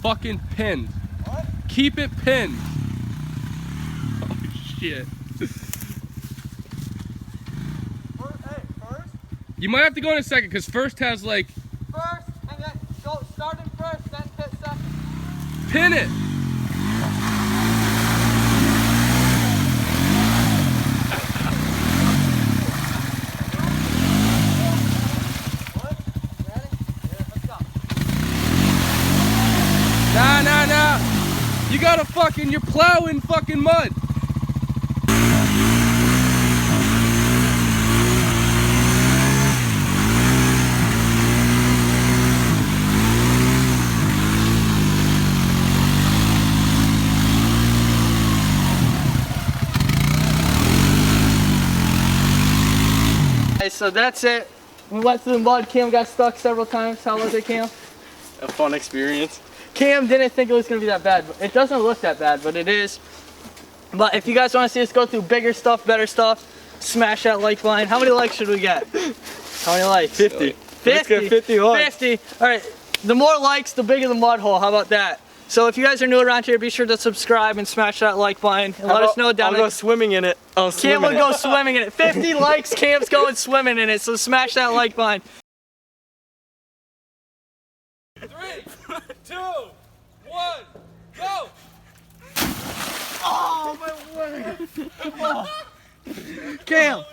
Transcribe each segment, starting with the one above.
fucking pinned. What? Keep it pinned. Oh shit. First? You might have to go in a second because first has like. First, and then go start in first, then hit second. Pin it. What? Ready? Yeah, let's go. Nah. You gotta fucking, you're plowing fucking mud. So that's it. We went through the mud. Cam got stuck several times. How was it, Cam? A fun experience. Cam didn't think it was going to be that bad. It doesn't look that bad, but it is. But if you guys want to see us go through bigger stuff, better stuff, smash that like button. How many likes should we get? How many likes? 50. 50. Let's get 50 likes. 50. All right. The more likes, the bigger the mud hole. How about that? So if you guys are new around here, be sure to subscribe and smash that like button. And let us know down I'll go swimming in it. Cam will go swimming in it. 50 likes, Cam's going swimming in it. So smash that like button. 3, 2, 1, go! Oh, my leg. Oh. Cam.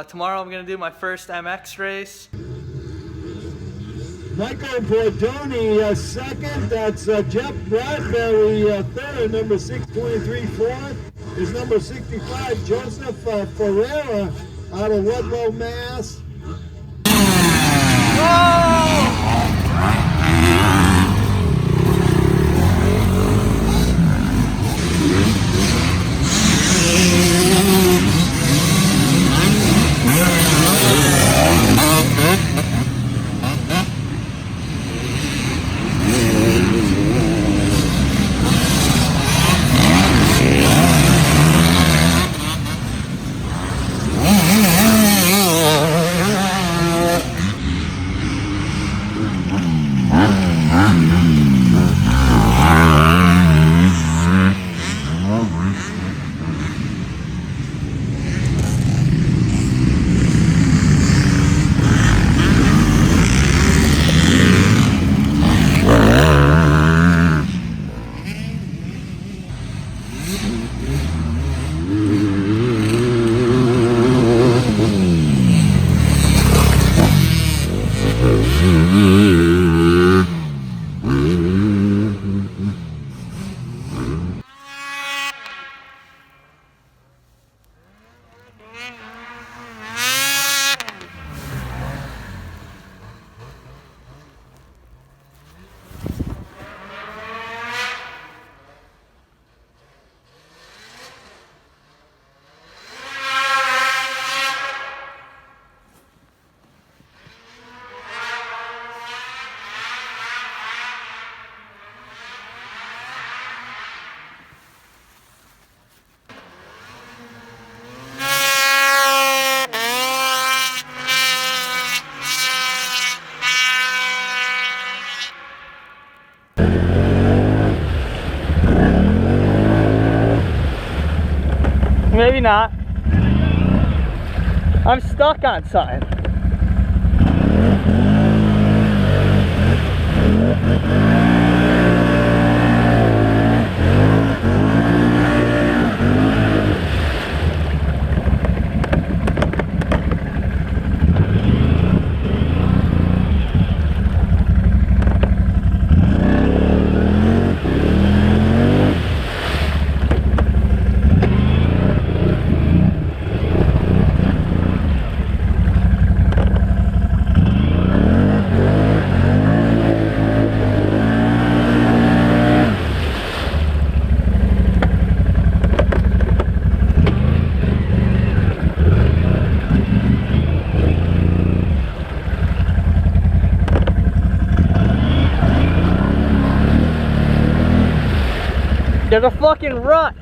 Tomorrow I'm going to do my first MX race. Michael Bordoni second, that's Jeff Bradbury third, number 623 fourth, is number 65 Joseph Ferreira out of Ludlow, Mass. Maybe not. I'm stuck on something. There's a fucking rut.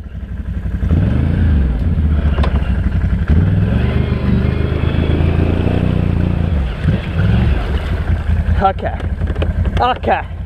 Okay. Okay.